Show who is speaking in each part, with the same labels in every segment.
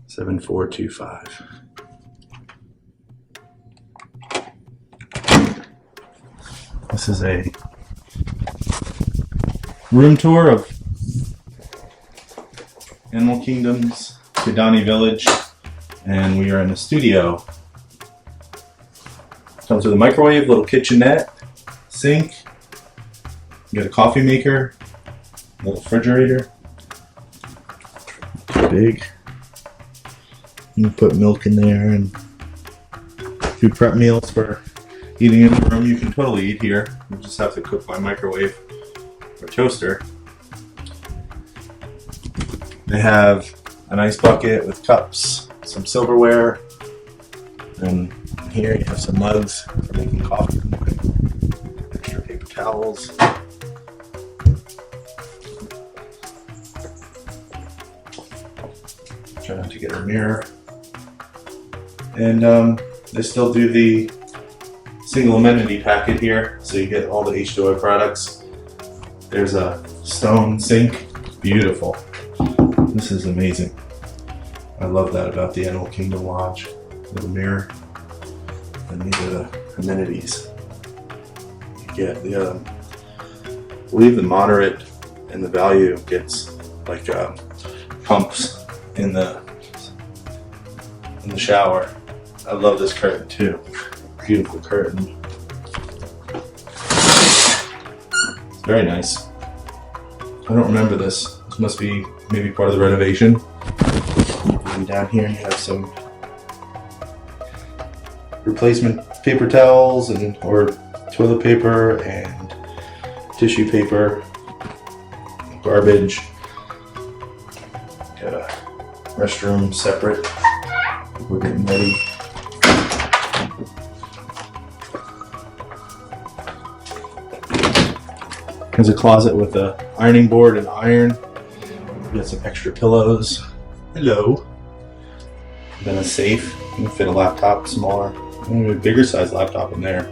Speaker 1: 7425. This is a room tour of Animal Kingdom's Kidani Village, and we are in a studio. Comes with a microwave, little kitchenette, sink. You got a coffee maker, little refrigerator. Big. You can put milk in there, and if you prep meals for eating in the room, you can totally eat here. You just have to cook by microwave or toaster. They have an ice bucket with cups, some silverware, and here you have some mugs for making coffee in the morning. Extra paper towels. Try not to get a mirror. And they still do the single amenity packet here, so you get all the H2O products. There's a stone sink. Beautiful. This is amazing. I love that about the Animal Kingdom Lodge. Little mirror. And these are the amenities. You get the, I believe the moderate and the value gets like pumps in the shower. I love this curtain too. Beautiful curtain. It's very nice. I don't remember this. This must be maybe part of the renovation. And down here you have some replacement paper towels or toilet paper and tissue paper, garbage. Got a restroom separate. We're getting ready. There's a closet with an ironing board and iron. We got some extra pillows. Hello. Then a safe. You can fit a laptop smaller. A bigger size laptop in there.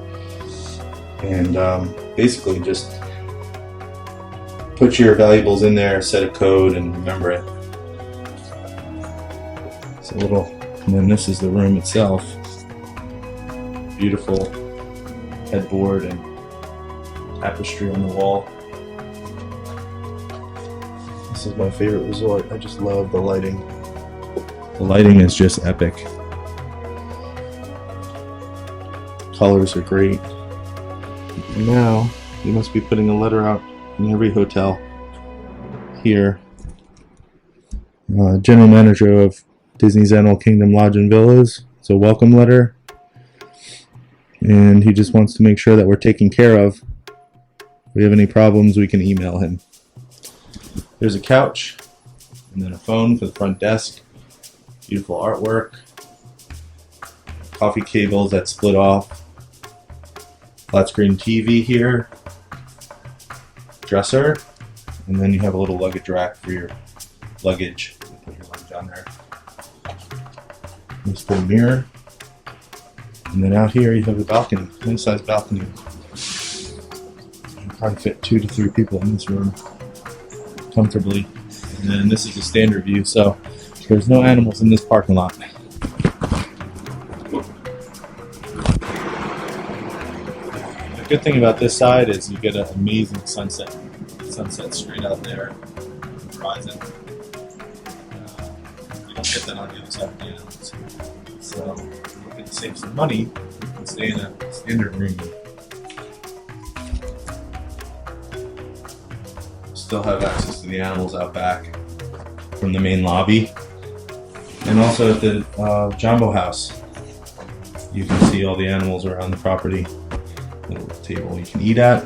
Speaker 1: And basically just put your valuables in there, set a code, and remember it. It's a little, and then this is the room itself. Beautiful headboard and tapestry on the wall. This is my favorite resort. I just love the lighting. The lighting is just epic. Colors are great. And now, you must be putting a letter out in every hotel here. General Manager of Disney's Animal Kingdom Lodge and Villas. It's a welcome letter. And he just wants to make sure that we're taken care of. If we have any problems, we can email him. There's a couch, and then a phone for the front desk. Beautiful artwork. Coffee cables that split off. Flat screen TV here. Dresser. And then you have a little luggage rack for your luggage. You put your luggage on there. Nice little mirror. And then out here you have a balcony. Nice size balcony. You can probably fit 2 to 3 people in this room comfortably. And then this is a standard view, so there's no animals in this parking lot. The good thing about this side is you get an amazing sunset. Sunset straight out there on the horizon. You don't get that on the other side of the animals. So if you're looking to save some money, you can stay in a standard room. Still have access to the animals out back from the main lobby, and also at the Jumbo House you can see all the animals around the property. A little table you can eat at.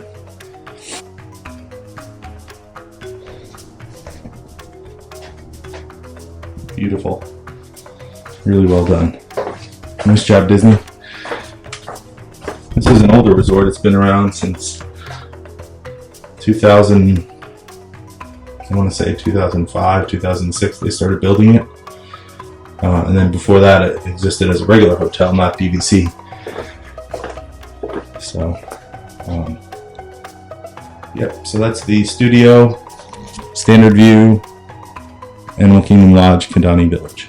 Speaker 1: Beautiful, really well done. Nice job, Disney. This is an older resort. It's been around since 2000. I want to say 2005, 2006 they started building it. And then before that it existed as a regular hotel, not DVC. So, yep, so that's the studio, standard view, Animal Kingdom Lodge, Kidani Village.